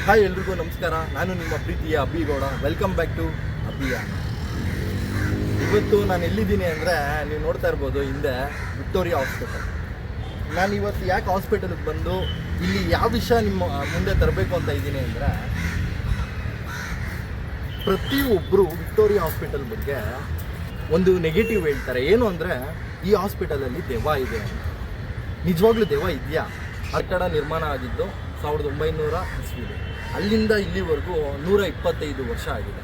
Hi ಎಲ್ರಿಗೂ ನಮಸ್ಕಾರ. ನಾನು ನಿಮ್ಮ ಪ್ರೀತಿಯ ಅಬ್ಬಿಗೌಡ. ವೆಲ್ಕಮ್ ಬ್ಯಾಕ್ ಟು ಅಭಿಯಾನ. ಇವತ್ತು ನಾನು ಎಲ್ಲಿದ್ದೀನಿ ಅಂದರೆ ನೀವು ನೋಡ್ತಾ ಇರ್ಬೋದು ಹಿಂದೆ ವಿಕ್ಟೋರಿಯಾ ಹಾಸ್ಪಿಟಲ್. ನಾನು ಇವತ್ತು ಯಾಕೆ ಹಾಸ್ಪಿಟಲ್ಗೆ ಬಂದು ಇಲ್ಲಿ ಯಾವ ವಿಷಯ ನಿಮ್ಮ ಮುಂದೆ ತರಬೇಕು ಅಂತ ಇದ್ದೀನಿ ಅಂದರೆ, ಪ್ರತಿಯೊಬ್ಬರು ವಿಕ್ಟೋರಿಯಾ ಹಾಸ್ಪಿಟಲ್ ಬಗ್ಗೆ ಒಂದು ನೆಗೆಟಿವ್ ಹೇಳ್ತಾರೆ. ಏನು ಅಂದರೆ ಈ ಹಾಸ್ಪಿಟಲಲ್ಲಿ ದೆವ್ವ ಇದೆ ಅಂತ. ನಿಜವಾಗ್ಲೂ ದೆವ್ವ ಇದೆಯಾ? ಕಟ್ಟಡ ನಿರ್ಮಾಣ ಆಗಿದ್ದು 1900 ಇಸ್ವಿಲಿ. ಅಲ್ಲಿಂದ ಇಲ್ಲಿವರೆಗೂ 125 ವರ್ಷ ಆಗಿದೆ.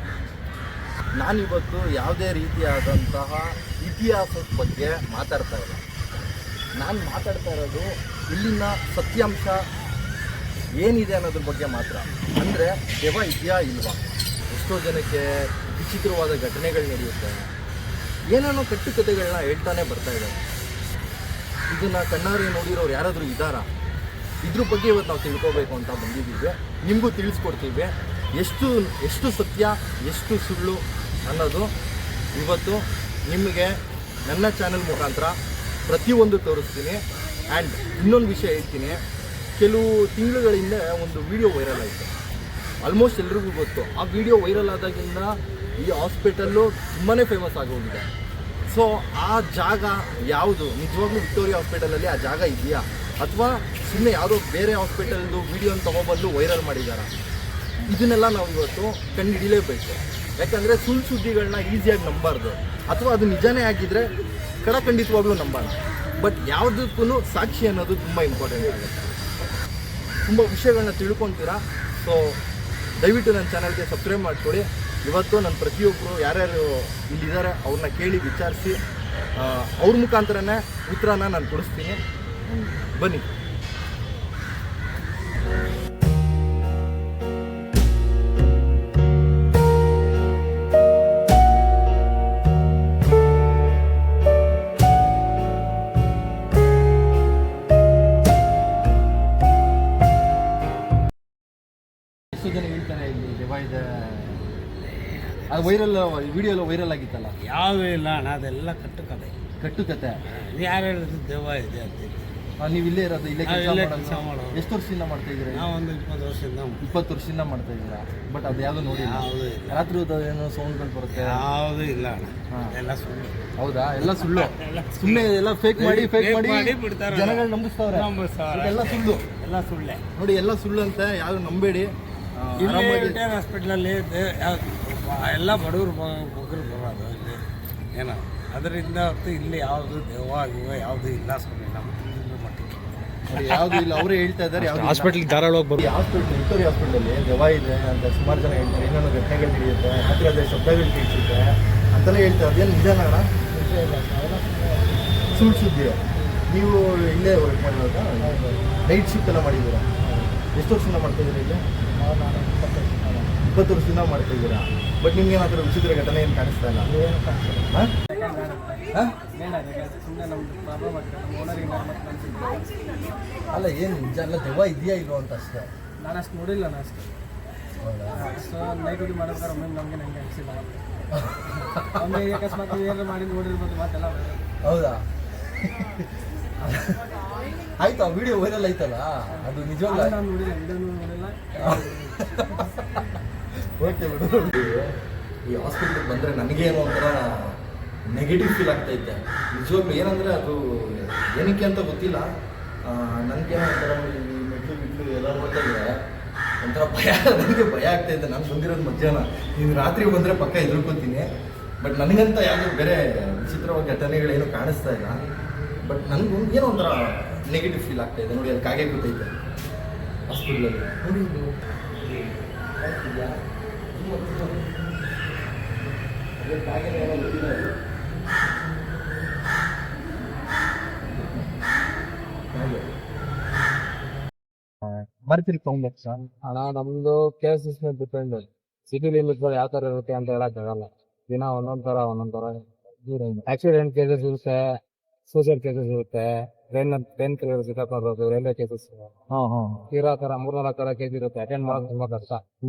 ನಾನಿವತ್ತು ಯಾವುದೇ ರೀತಿಯಾದಂತಹ ಇತಿಹಾಸದ ಬಗ್ಗೆ ಮಾತಾಡ್ತಾ ಇಲ್ಲ. ನಾನು ಮಾತಾಡ್ತಾ ಇರೋದು ಇಲ್ಲಿನ ಸತ್ಯಾಂಶ ಏನಿದೆ ಅನ್ನೋದ್ರ ಬಗ್ಗೆ ಮಾತ್ರ. ಅಂದರೆ ದೆವ್ವ ಇದೆಯಾ ಇಲ್ವಾ? ಎಷ್ಟೋ ಜನಕ್ಕೆ ವಿಚಿತ್ರವಾದ ಘಟನೆಗಳು ನಡೆಯುತ್ತೆ, ಏನೇನೋ ಕಟ್ಟುಕತೆಗಳನ್ನ ಹೇಳ್ತಾನೆ ಬರ್ತಾ ಇದ್ದಾರೆ. ಇದನ್ನು ಕಣ್ಣಾರೆ ನೋಡಿರೋರು ಯಾರಾದರೂ ಇದ್ದಾರಾ? ಇದ್ರ ಬಗ್ಗೆ ಇವತ್ತು ನಾವು ತಿಳ್ಕೋಬೇಕು ಅಂತ ಬಂದಿದ್ದೀವಿ. ನಿಮಗೂ ತಿಳಿಸ್ಕೊಡ್ತೀವಿ ಎಷ್ಟು ಸತ್ಯ ಎಷ್ಟು ಸುಳ್ಳು ಅನ್ನೋದು ಇವತ್ತು ನಿಮಗೆ ನನ್ನ ಚಾನಲ್ ಮುಖಾಂತರ ಪ್ರತಿಯೊಂದು ತೋರಿಸ್ತೀನಿ. ಆ್ಯಂಡ್ ಇನ್ನೊಂದು ವಿಷಯ ಹೇಳ್ತೀನಿ. ಕೆಲವು ತಿಂಗಳುಗಳಿಂದ ಒಂದು ವಿಡಿಯೋ ವೈರಲ್ ಆಯಿತು, ಆಲ್ಮೋಸ್ಟ್ ಎಲ್ರಿಗೂ ಗೊತ್ತು. ಆ ವಿಡಿಯೋ ವೈರಲ್ ಆದಾಗಿಂದ ಈ ಹಾಸ್ಪಿಟಲ್ಲು ತುಂಬಾ ಫೇಮಸ್ ಆಗೋಗಿದೆ. ಸೊ ಆ ಜಾಗ ಯಾವುದು? ನಿಜವಾಗ್ಲೂ ವಿಕ್ಟೋರಿಯಾ ಹಾಸ್ಪಿಟಲಲ್ಲಿ ಆ ಜಾಗ ಇದೆಯಾ, ಅಥವಾ ಸುಮ್ಮನೆ ಯಾವುದೋ ಬೇರೆ ಹಾಸ್ಪಿಟಲ್ದು ವಿಡಿಯೋನ ತೊಗೊಬಂದು ವೈರಲ್ ಮಾಡಿದ್ದಾರೆ? ಇದನ್ನೆಲ್ಲ ನಾವು ಇವತ್ತು ಕಂಡು ಹಿಡಿಲೇಬೇಕು. ಯಾಕಂದರೆ ಸುಳ್ಳು ಸುದ್ದಿಗಳನ್ನ ಈಸಿಯಾಗಿ ನಂಬಾರ್ದು, ಅಥವಾ ಅದು ನಿಜನೇ ಆಗಿದ್ದರೆ ಖಂಡಿತವಾಗ್ಲೂ ನಂಬೋಣ. ಬಟ್ ಯಾವುದಕ್ಕೂ ಸಾಕ್ಷಿ ಅನ್ನೋದು ತುಂಬ ಇಂಪಾರ್ಟೆಂಟ್ ಆಗುತ್ತೆ. ತುಂಬ ವಿಷಯಗಳನ್ನ ತಿಳ್ಕೊತೀರಾ. ಸೊ ದಯವಿಟ್ಟು ನನ್ನ ಚಾನಲ್ಗೆ ಸಬ್ಸ್ಕ್ರೈಬ್ ಮಾಡ್ಕೊಳ್ಳಿ. ಇವತ್ತು ನನ್ನ ಪ್ರತಿಯೊಬ್ಬರು ಯಾರ್ಯಾರು ಇಲ್ಲಿದ್ದಾರೆ ಅವ್ರನ್ನ ಕೇಳಿ ವಿಚಾರಿಸಿ ಅವ್ರ ಮುಖಾಂತರನೇ ಉತ್ತರನ ನಾನು ಕೊಡಿಸ್ತೀನಿ. ಬನ್ನಿ. ಎಷ್ಟು ಜನ ಹೇಳ್ತಾರೆ ಇಲ್ಲಿ ದೆವ್ವ ಇದೆ? ಅದು ವೈರಲ್ ವಿಡಿಯೋ ಎಲ್ಲ ವೈರಲ್ ಆಗಿತ್ತಲ್ಲ? ಯಾವುದೂ ಇಲ್ಲ ಅಣ್ಣ, ಅದೆಲ್ಲ ಕಟ್ಟುಕತೆ. ಯಾರು ಹೇಳಿದ್ರು ದೆವ್ವ ಇದೆ ಅಂತ? ನೀವು ಇಲ್ಲೇ ಇರೋದು? ಇಲ್ಲೇ ಕೆಲಸ ಮಾಡೋದು. ಎಷ್ಟು ವರ್ಷದಿಂದ ಮಾಡ್ತಾ ಇದ್ದೀರಾ? ನಾವು ಒಂದು 20 ವರ್ಷದಿಂದ ಮಾಡ್ತಾ ಇದ್ದೀರಾ. ಬಟ್ ಅದು ಯಾವುದು ನೋಡಿ? ಯಾವುದೂ ಇಲ್ಲ. ರಾತ್ರಿ ಏನೋ ಸೌಂಡ್ಗಳು ಬರುತ್ತೆ? ಯಾವುದೂ ಇಲ್ಲ ಅಣ್ಣ, ಎಲ್ಲ ಸುಳ್ಳು. ಹೌದಾ? ಎಲ್ಲ ಸುಳ್ಳು, ಸುಮ್ಮನೆ ಎಲ್ಲ ಫೇಕ್ ಮಾಡಿ ಬಿಡ್ತಾರೆ, ಜನಗಳು ನಂಬಿಸ್ತಾವ್ರೆ. ಎಲ್ಲ ಸುಳ್ಳು, ಎಲ್ಲ ಸುಳ್ಳೆ ನೋಡಿ. ಎಲ್ಲ ಸುಳ್ಳು ಅಂತ ಯಾರು ನಂಬೇಡಿ. ರಿಟೈರ್ ಹಾಸ್ಪಿಟ್ಲಲ್ಲಿ ಎಲ್ಲ ಬಡವರು ಬಗ್ಗರು ಬರೋದು ಇಲ್ಲಿ ಏನೋ, ಅದರಿಂದ ಹೊತ್ತು ಇಲ್ಲಿ ಯಾವುದು ದೆವ್ವ ಗಿವ್ವ ಯಾವುದೂ ಇಲ್ಲ. ಸುಮ್ಮನೆ ನಮ್ಮ ಮಟ್ಟಿಗೆ ನೋಡಿ ಯಾವುದು ಇಲ್ಲ. ಅವರೇ ಹೇಳ್ತಾ ಇದ್ದಾರೆ ಯಾವುದು ಹಾಸ್ಪಿಟ್ಲಿಗೆ ಧಾರಾಳವಾಗಿ ಬರೋದು. ಹಾಸ್ಪಿಟಲ್ ವಿಕ್ಟೋರಿಯಾ ಹಾಸ್ಪಿಟಲಲ್ಲಿ ದೆವ್ವ ಇದೆ ಅಂತ ಸುಮಾರು ಜನ ಹೇಳ್ತಾರೆ. ಇನ್ನೊಂದು ಘಟನೆಗಳು ನಡೆಯುತ್ತೆ, ಹತ್ತಿರದ ಶಬ್ದಗಳು ಕೇಳಿಸುತ್ತೆ ಅಂತೆಲ್ಲ ಹೇಳ್ತಾರೆ. ಅದೇನು ನಿಜನಾ ಅಣ್ಣ? ಸುಳ್ಳು ಸುದ್ದಿ. ನೀವು ಇಲ್ಲೇ ವರ್ಕ್ ಮಾಡಿರೋದಾ? ನೈಟ್ ಶಿಫ್ಟ್ ಎಲ್ಲ ಮಾಡಿದ್ದೀರಾ? ಎಷ್ಟು ವರ್ಷದಿಂದ ಮಾಡ್ತಾಯಿದ್ದೀರಾ ಇಲ್ಲಿ? 20 ವರ್ಷದಿಂದ ಮಾಡ್ತಾಯಿದ್ದೀರಾ. ಬಟ್ ನಿಮ್ಗೆ ಏನಾದರೂ ವಿಚಿತ್ರ ಘಟನೆ ಏನು ಕಾಣಿಸ್ತಾ ಇಲ್ಲ? ಅಲ್ಲ, ಏನು ನಿಜ ಅಲ್ಲ, ದೆವ್ವ ಇದೆಯಾ ಇಲ್ವೋ ಅಂತ ಅಷ್ಟೇ. ನಾನು ಅಷ್ಟು ನೋಡಿಲ್ಲ. ನಾನು ಅಷ್ಟು ನೈಟ್ ಡ್ಯೂಟಿ ಮಾಡೋದಾರೆ ಒಮ್ಮೆ ನಮಗೆ ನಂಗೆ ಅನಿಸಿಲ್ಲ. ಒಮ್ಮೆ ಅಕಸ್ಮಾತ್ ಏನಾದ್ರು ಮಾಡಿ ನೋಡಿರ್ಬೋದು ಮಾತೆಲ್ಲ. ಹೌದಾ? ಆಯ್ತು, ಆ ವಿಡಿಯೋ ವೈರಲ್ ಆಯ್ತಲ್ಲ, ಅದು ನಿಜವಾಗ್ಲೂ ನಾನು ನೋಡಿಲ್ಲ, ವಿಡಿಯೋನು ನೋಡಿಲ್ಲ. ಓಕೆ ಬಿಡು. ಈ ಹಾಸ್ಪಿಟ್ಲಿಗೆ ಬಂದರೆ ನನಗೇನೋ ಒಂಥರ ನೆಗೆಟಿವ್ ಫೀಲ್ ಆಗ್ತೈತೆ ನಿಜವಾಗ್ಲೂ. ಏನಂದರೆ ಅದು ಏನಕ್ಕೆ ಅಂತ ಗೊತ್ತಿಲ್ಲ. ನನಗೆ ಒಂಥರ ಈ ಮೆಟ್ಲು ಎಲ್ಲ ನೋಡ್ತಾಯಿದ್ರೆ ಒಂಥರ ನನಗೆ ಭಯ ಆಗ್ತಾಯಿದೆ. ನಾನು ಬಂದಿರೋದು ಮಧ್ಯಾಹ್ನ, ನೀನು ರಾತ್ರಿ ಬಂದರೆ ಪಕ್ಕ ಹೆದರ್ಕೊತೀನಿ. ಬಟ್ ನನಗಂತ ಯಾವುದೂ ಬೇರೆ ವಿಚಿತ್ರವಾದ ಘಟನೆಗಳೇನು ಕಾಣಿಸ್ತಾ ಇಲ್ಲ. ಬಟ್ ನನಗೂ ಏನೋ ಒಂಥರ ನೆಗೆಟಿವ್ ಫೀಲ್ ಆಗ್ತಾಯಿದೆ. ನೋಡಿ, ಅಲ್ಲಿ ಕಾಗೆ ಗೊತ್ತೈತೆ ಹಾಸ್ಪಿಟ್ಲಲ್ಲಿ. ನೋಡಿ ಬರ್ತೀರಿ ತಗೊಂಡ್ಬೇಕು ಸರ್. ಅಣ್ಣ, ನಮ್ಮದು ಕೇಸಸ್ ಮೇಲೆ ಡಿಪೆಂಡ್. ಸಿಟಿ ಲಿಮಿಟ್ಗಳು ಯಾವ ಥರ ಇರುತ್ತೆ ಅಂತ ಹೇಳೋಕ್ಕಾಗಲ್ಲ. ದಿನ ಒಂದೊಂದು ಥರ ಆಕ್ಸಿಡೆಂಟ್ ಕೇಸಸ್ ಇರುತ್ತೆ, ಸೂಸೈಡ್ ಕೇಸಸ್ ಇರುತ್ತೆ, ಟ್ರೈನ್ ಕ್ಲಿಯರ್ ಸಿಕ್ಕಾಕೊಂಡು ರೈಲ್ವೆ ಕೇಸಸ್ ಇರೋ ಥರ 3-4 ಥರ ಕೇಸ್ ಇರುತ್ತೆ. ಅಟೆಂಡ್ ಮಾಡೋದು ತುಂಬಾ ಕಷ್ಟ.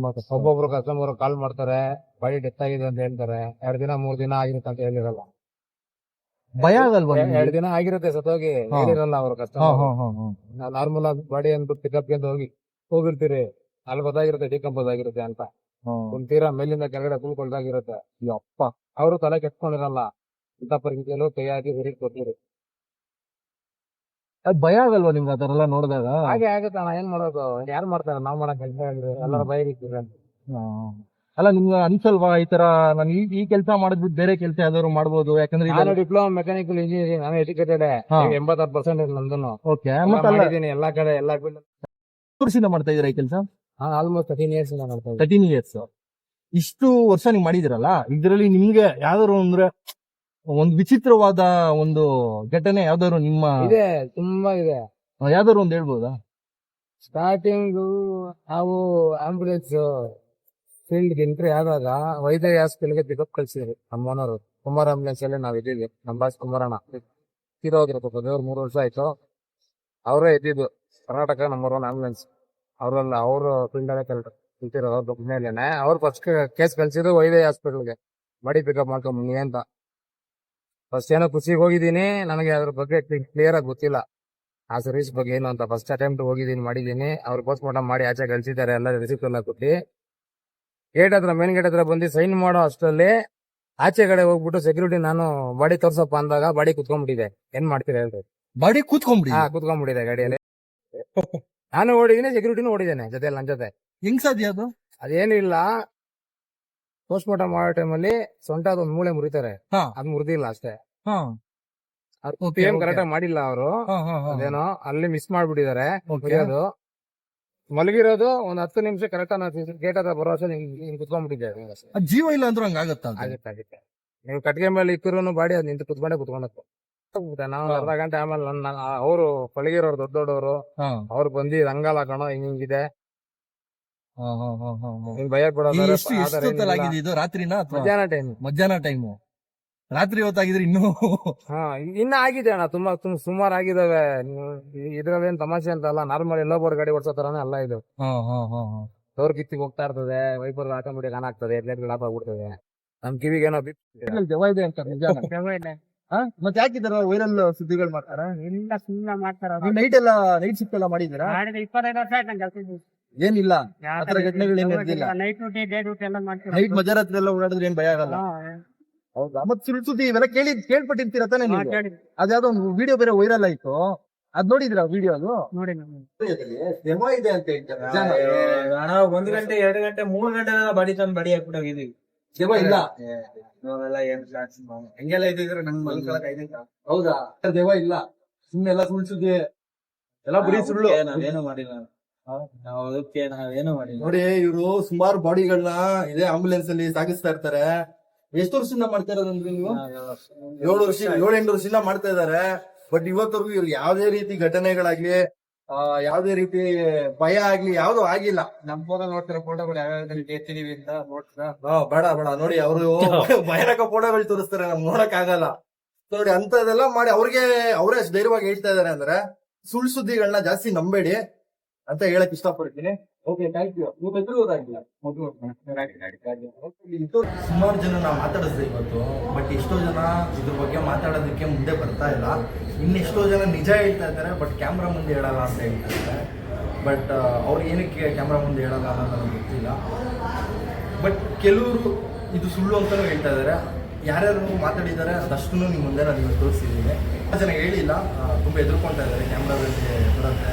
ಒಬ್ಬೊಬ್ರು ಕಸ್ಟಮರ್ ಕಾಲ್ ಮಾಡ್ತಾರೆ, ಬಾಡಿ ಡೆತ್ ಆಗಿದೆ ಅಂತ ಹೇಳ್ತಾರೆ. 2 ದಿನ 3 ದಿನ ಆಗಿರುತ್ತೆ ಅಂತ ಹೇಳಿರಲ್ಲ. ಭಯ ಆಗಲ್ವಾ? 2 ದಿನ ಆಗಿರುತ್ತೆ ಸತ್ತೋಗಿ, ಹೇಳಿರಲ್ಲ ಅವ್ರ ಕಸ್ಟಮರ್. ನಾರ್ಮಲ್ ಆಗಿ ಬಾಡಿ ಅಂದ್ಬಿಟ್ಟು ಪಿಕಪ್ ಹೋಗಿರ್ತೀರಿ. ಅಲ್ಲಿ ಗೊತ್ತಾಗಿರುತ್ತೆ ಡಿಕಂಪೋಸ್ ಆಗಿರುತ್ತೆ ಅಂತ. ಒಂದ್ ತೀರಾ ಮೇಲಿಂದ ಕೆಳಗಡೆ ಫುಲ್ ಕೊಳ್ದಾಗಿರುತ್ತೆ. ಅಪ್ಪ ಅವರು ತಲೆ ಕೆಟ್ಕೊಂಡಿರಲ್ಲ ಇಂಥ ಪರಿಸ್ಥಿತಿಯಲ್ಲೂ ಕೈ ಹಾಕಿ ಹುಡುಗಿ ಕೊಟ್ಟಿರು. ಅದ್ ಭಯ ಆಗಲ್ವಾ ನಿಮ್ಗೆ ಆ ಥರ ಎಲ್ಲ ನೋಡಿದಾಗ? ಹಾಗೆ ಆಗುತ್ತೆ ಅಣ್ಣ, ಏನ್ ಮಾಡೋದು, ಯಾರು ಮಾಡ್ತಾರೆ, ನಾವ್ ಮಾಡಕ್ ಕೆಲಸ ಎಲ್ಲರ ಭಯ ಇರ್ತೀವಿ. ಅಲ್ಲ ನಿಮ್ಗೆ ಅನ್ಸಲ್ವಾ ಈ ತರ ನಾನು ಈ ಕೆಲಸ ಮಾಡಿದ್ಬಿಟ್ಟು ಬೇರೆ ಕೆಲಸ ಯಾವ್ದಾದ್ರು ಮಾಡ್ಬೋದು? ಯಾಕಂದ್ರೆ ನಾನು ಡಿಪ್ಲೊಮಾ ಮೆಕ್ಯಾನಿಕಲ್ ಇಂಜಿನಿಯರಿಂಗ್, ನಾನು ಎಜುಕೇಟೆಡ್. 86% ನಂದು ಓಕೆ, ಮಾಡಿದ್ದೀನಿ ಎಲ್ಲಾ ಕಡೆ, ಎಲ್ಲಾ ಫೀಲ್ಡ್. ವರ್ಷದಿಂದ ಮಾಡ್ತಾ ಇದೀರಾ ಈ ಕೆಲಸ? ಆಲ್ಮೋಸ್ಟ್ 13 years ಮಾಡ್ತಾ ಇದ್ದೀನಿ. 13 years. ಇಷ್ಟು ವರ್ಷ ನೀವು ಮಾಡಿದಿರಲ್ಲ, ಇದರಲ್ಲಿ ನಿಮ್ಗೆ ಯಾವ್ದಾದ್ರು ಅಂದ್ರೆ ಒಂದು ವಿಚಿತ್ರವಾದ ಒಂದು ಘಟನೆ ಯಾವ್ದಾದ್ರು ನಿಮ್ಮ ಇದೆ, ತುಂಬಾ ಇದೆ. ಯಾವ್ದಾದ್ರು ಒಂದು ಹೇಳ್ಬೋದಾ? ಸ್ಟಾರ್ಟಿಂಗ್ ನಾವು ಆಂಬುಲೆನ್ಸ್ ಫೀಲ್ಡ್ ಎಂಟ್ರಿ ಆದಾಗ ವೈದ್ಯ ಹಾಸ್ಪಿಟಲ್ಗೆ ಪಿಕಪ್ ಕಳ್ಸಿದ್ರಿ ನಮ್ಮ ಓನರು. ಕುಮಾರ್ ಆಂಬುಲೆನ್ಸ್ ಅಲ್ಲಿ ನಾವ್ ಇದ್ದೀವಿ. ನಮ್ಮ ಬಾಸ್ ಕುಮಾರಣ್ಣ ತೀರೋದ್ರು, ದೇವ್ರು 3 ವರ್ಷ ಆಯ್ತು. ಅವರೇ ಇದ್ದಿದ್ದು ಕರ್ನಾಟಕ ನಂಬರ್ 1 ಆಂಬುಲೆನ್ಸ್. ಅವರಲ್ಲ, ಅವರು ಫೀಲ್ಡ್ ಅಲ್ಲೇ ಕಲ್ತಿರೋದು ಮೇಲೇನೆ. ಅವ್ರು ಫಸ್ಟ್ ಕೇಸ್ ಕಳ್ಸಿದ್ರು ವೈದ್ಯ ಹಾಸ್ಪಿಟಲ್ಗೆ, ಬಾಡಿ ಪಿಕಪ್ ಮಾಡ್ಕೊಂಬನ್ನಿ ಅಂತ. ಫಸ್ಟ್ ಏನೋ ಖುಷಿಗೆ ಹೋಗಿದ್ದೀನಿ, ನನಗೆ ಅದ್ರ ಬಗ್ಗೆ ಕ್ಲಿಯರ್ ಆಗಿ ಗೊತ್ತಿಲ್ಲ ಆ ಸರ್ವಿಸ್ ಬಗ್ಗೆ ಏನು ಅಂತ. ಫಸ್ಟ್ ಅಟೆಂಪ್ಟ್ ಹೋಗಿದ್ದೀನಿ, ಮಾಡಿದ್ದೀನಿ. ಅವ್ರು ಪೋಸ್ಟ್ ಮಾರ್ಟಮ್ ಮಾಡಿ ಆಚೆ ಕಳ್ಸಿದ್ದಾರೆ, ಎಲ್ಲ ರಿಸಿಪ್ಟ್ ಎಲ್ಲ ಕೊಟ್ಟು. ಗೇಟ್ ಹತ್ರ, ಮೇನ್ ಗೇಟ್ ಹತ್ರ ಬಂದು ಸೈನ್ ಮಾಡೋ ಅಷ್ಟರಲ್ಲಿ ಆಚೆ ಕಡೆ ಹೋಗ್ಬಿಟ್ಟು ಸೆಕ್ಯೂರಿಟಿ ನಾನು ಬಾಡಿ ತೋರ್ಸಪ್ಪ ಅಂದಾಗ ಬಾಡಿ ಕುತ್ಕೊಂಡ್ಬಿಟ್ಟಿದೆ. ಏನ್ ಮಾಡ್ತೀರಾ ಹೇಳ್ರಿ? ಬಾಡಿ ಕೂತ್ಕೊಂಡ್ಬಿಡಿ? ಕುತ್ಕೊಂಡ್ಬಿಟ್ಟಿದೆ ಗಾಡಿಯಲ್ಲಿ. ನಾನು ಓಡಿದ್ದೀನಿ, ಸೆಕ್ಯೂರಿಟಿನೂ ಓಡಿದ್ದೇನೆ ಜೊತೆಯಲ್ಲಿ ನನ್ನ ಜೊತೆ. ಹೆಂಗ್ ಸಾಧ್ಯ ಅದು? ಅದೇನಿಲ್ಲ, ಪೋಸ್ಟ್ ಮಾರ್ಟಮ್ ಮಾಡೋ ಟೈಮಲ್ಲಿ ಸೊಂಟ ಅದೊಂದು ಮೂಳೆ ಮುರಿತಾರೆ, ಅದ್ ಮುರಿದಿಲ್ಲ ಅಷ್ಟೇ. ಕರೆಕ್ಟ್ ಆಗಿ ಮಾಡಿಲ್ಲ ಅವರು, ಅದೇನೋ ಅಲ್ಲಿ ಮಿಸ್ ಮಾಡ್ಬಿಟ್ಟಿದ್ದಾರೆ. ಮುರಿಯೋದು ಮಲಗಿರೋದು ಒಂದ್ 10 ನಿಮಿಷ ಕರೆಕ್ಟ್ ಗೇಟ್ ಹತ್ರ ಬರೋ ಅಷ್ಟೇ ಕುತ್ಕೊಂಡ್ಬಿಟ್ಟಿದ್ದಾರೆ. ಜೀವ ಇಲ್ಲ ಅಂದ್ರೂ ಹಂಗಾಗತ್ತ? ಆಗುತ್ತೆ. ನೀವು ಕಟ್ಗೆ ಮೇಲೆ ಇಕ್ಕರೂ ಬಾಡಿ ಅದ್ ನಿಂತು ಕುತ್ಕೊಂಡತ್ತು. ನಾವು ಅರ್ಧ ಗಂಟೆ ಆಮೇಲೆ ಅವರು ಪಳಗಿರೋರು ದೊಡ್ಡವರು ಅವ್ರು ಬಂದು ರಂಗಾಲ ಹಾಕೋಣ ಹಿಂಗಿದೆ, ಭಯ ಇದು ರಾತ್ರಿನಾ? ಮಧ್ಯಾಹ್ನ ಟೈಮ್. ರಾತ್ರಿ ಹೊತ್ತಾಗಿದ್ರೆ ಇನ್ನೂ ಇನ್ನ ಆಗಿದೆ ಅಣ್ಣ, ತುಂಬಾ ಸುಮಾರು ಆಗಿದಾವೆ. ಇದ್ರಲ್ಲಿ ಏನ್ ತಮಾಷೆ ಅಂತ ಅಲ್ಲ, ನಾರ್ಮಲ್ ಎಲ್ಲೋ ಬೋರ್ ಗಾಡಿ ಓಡಿಸೋ ತರಾನೇ ಅಲ್ಲ ಇದು. ಡೋರ್ ಕಿತ್ತಿಗೆ ಹೋಗ್ತಾ ಇರ್ತದೆ, ವೈಪರ್ ಆಟೋಮೆಟಿಕ್ ಆನ್ ಆಗ್ತದೆ, ಲೈಟ್ಗಳು ಆಫ್ ಆಗ್ಬಿಡ್ತದೆ. ನಮ್ ಕಿವಿಗೆ ಏನೋ ದೆವ್ವ ಇದೆ ಅಂತ ಮತ್ತೆ ಯಾಕಿದಾರ ವೈರಲ್ ಸುದ್ದಿಗಳು ಮಾಡ್ತಾರ? ಇಲ್ಲ, ಸುಮ್ಮನೆ ಮಾಡ್ತಾರ. ನೈಟ್ ಶಿಫ್ಟ್ ಎಲ್ಲ ಮಾಡಿದೀರಾ? 25 ವರ್ಷ ಆಯ್ತು ನಂಗೆ ಕೆಲಸ. ಏನಿಲ್ಲ, ಆತರ ಘಟನೆಗಳು ಏನು ನಡೆದಿಲ್ಲ. ನೈಟ್ ಡ್ಯೂಟಿ, ಡೇ ಡ್ಯೂಟಿ ಎಲ್ಲ ಮಾಡ್ತೀವಿ. ನೈಟ್ ಮಧ್ಯರಾತ್ರಿ ಎಲ್ಲ ಓಡಾಡಿದ್ರೆ ಏನ್ ಭಯ ಆಗಲ್ಲ? ಹೌದಾ? ಮತ್ತೆ ಸುಳ್ಳು ಸುದ್ದಿ ಇವೆಲ್ಲ ಕೇಳ್ಪಟ್ಟಿರ್ತೀರ ತಾನೇ ನೀವು? ಅದ್ಯಾವ್ದೋ ಒಂದು ವಿಡಿಯೋ ಬೇರೆ ವೈರಲ್ ಆಯ್ತು, ಅದ್ ನೋಡಿದ್ರ ವಿಡಿಯೋ? ಅದು ನೋಡಿ, ದೆವ್ವ ಇದೆ ಅಂತ ಹೇಳ್ತಾರೆ. 1 ಗಂಟೆ 2 ಗಂಟೆ 3 ಗಂಟೆ ಬಾಡಿ ತಂದು ಬಾಡಿ ಹಾಕ್ಬಿಟ್ಟೋಗಿದೀವಿ. ದೆವ್ವ ಇಲ್ಲ ಹಂಗೆಲ್ಲ ಇದ್ದಿದ್ರೆ ನಂಗೆ ಮಲ್ಕೊಳಕ್ ಆಯ್ತಾ? ಹೌದಾ? ದೆವ್ವ ಇಲ್ಲ, ಸುಮ್ನೆಲ್ಲ ಸುಳ್ಳು ಸುದ್ದಿ ಎಲ್ಲ ಬರೀ ಸುಳ್ಳು. ನಾವೇನು ಮಾಡಿಲ್ಲ, ನಾವೇನು ಮಾಡಿಲ್ಲ. ನೋಡಿ, ಇವರು ಸುಮಾರು ಬಾಡಿಗಳನ್ನ ಇದೇ ಆಂಬುಲೆನ್ಸ್ ಅಲ್ಲಿ ಸಾಗಿಸ್ತಾ ಇರ್ತಾರೆ. ಎಷ್ಟು ವರ್ಷದಿಂದ ಮಾಡ್ತಾ ಇರೋದಂದ್ರೆ ನೀವು? 7-8 ವರ್ಷದಿಂದ ಮಾಡ್ತಾ ಇದಾರೆ. ಬಟ್ ಇವತ್ತವರೆಗೂ ಇವ್ರಿಗೆ ಯಾವ್ದೇ ರೀತಿ ಘಟನೆಗಳಾಗ್ಲಿ, ಯಾವ್ದೇ ರೀತಿ ಭಯ ಆಗ್ಲಿ ಯಾವ್ದು ಆಗಿಲ್ಲ. ನಮ್ ಫೋಟೋ ನೋಡ್ತಿರೋ ಫೋಟೋಗಳು ಯಾವ್ಯಾವ ಎತ್ತಿದೀವಿ ಅಂತ ನೋಡ್ತೀರಾ? ಬೇಡ ನೋಡಿ, ಅವರು ಭಯಾನಕ ಫೋಟೋಗಳು ತೋರಿಸ್ತಾರೆ, ನಮ್ಗೆ ನೋಡಕ್ ಆಗಲ್ಲ. ನೋಡಿ, ಅಂತದೆಲ್ಲ ಮಾಡಿ ಅವ್ರಿಗೆ ಅವರೇ ಅಷ್ಟು ಧೈರ್ಯವಾಗಿ ಹೇಳ್ತಾ ಇದಾರೆ ಅಂದ್ರೆ ಸುಳ್ಳು ಸುದ್ದಿಗಳನ್ನ ಜಾಸ್ತಿ ನಂಬೇಡಿ ಅಂತ ಹೇಳಕ್ ಇಷ್ಟಪಡ್ತೀನಿ. Okay, thank you. ನೀವು ಹೆಸರು ಗೊತ್ತಾಗಿಲ್ಲ? ಸುಮಾರು ಜನ ನಾವು ಮಾತಾಡಿಸ್ದೆ ಇವತ್ತು, ಬಟ್ ಎಷ್ಟೋ ಜನ ಇದ್ರ ಬಗ್ಗೆ ಮಾತಾಡೋದಕ್ಕೆ ಮುಂದೆ ಬರ್ತಾ ಇಲ್ಲ. ಇನ್ನೆಷ್ಟೋ ಜನ ನಿಜ ಹೇಳ್ತಾ ಇದ್ದಾರೆ, ಬಟ್ ಕ್ಯಾಮ್ರಾ ಮುಂದೆ ಹೇಳಲ್ಲ ಅಂತ ಹೇಳ್ತಾ ಇದ್ದಾರೆ. ಬಟ್ ಅವ್ರು ಏನಕ್ಕೆ ಕ್ಯಾಮ್ರಾ ಮುಂದೆ ಹೇಳಲ್ಲ ಅನ್ನೋದು ನನಗೆ ಗೊತ್ತಿಲ್ಲ. ಬಟ್ ಕೆಲವರು ಇದು ಸುಳ್ಳು ಅಂತಲೂ ಹೇಳ್ತಾ ಇದ್ದಾರೆ. ಯಾರ್ಯಾರು ಮಾತಾಡಿದ್ದಾರೆ ಅದಷ್ಟು ನಿಮ್ಮ ಮುಂದೆ ನಾನು ಇವತ್ತು ತೋರಿಸಿದ್ದೀನಿ. ಜನ ಹೇಳಿಲ್ಲ, ತುಂಬ ಎದುರ್ಕೊಳ್ತಾ ಇದ್ದಾರೆ. ಕ್ಯಾಮ್ರಾದಲ್ಲಿ ಬರುತ್ತೆ,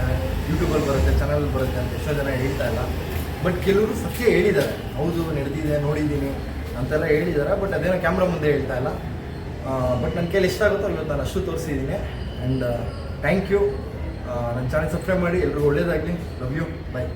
ಯೂಟ್ಯೂಬಲ್ಲಿ ಬರುತ್ತೆ, ಚಾನಲಲ್ಲಿ ಬರುತ್ತೆ ಅಂತ ಎಷ್ಟೋ ಜನ ಹೇಳ್ತಾ ಇಲ್ಲ. ಬಟ್ ಕೆಲವರು ಸತ್ಯ ಹೇಳಿದ್ದಾರೆ, ಹೌದು ನಡೆದಿದೆ, ನೋಡಿದ್ದೀನಿ ಅಂತೆಲ್ಲ ಹೇಳಿದ್ದಾರೆ. ಬಟ್ ಅದೇನೋ ಕ್ಯಾಮ್ರಾ ಮುಂದೆ ಹೇಳ್ತಾ ಇಲ್ಲ. ಬಟ್ ನನ್ನ ಕೈಲಿ ಎಷ್ಟಾಗುತ್ತೋ ಇವತ್ತು ನಾನು ಅಷ್ಟು ತೋರಿಸಿದ್ದೀನಿ. And thank you. ನನ್ನ ಚಾನಲ್ ಸಬ್ಸ್ಕ್ರೈಬ್ ಮಾಡಿ, ಎಲ್ರಿಗೂ ಒಳ್ಳೇದಾಗಲಿ. Love you, bye.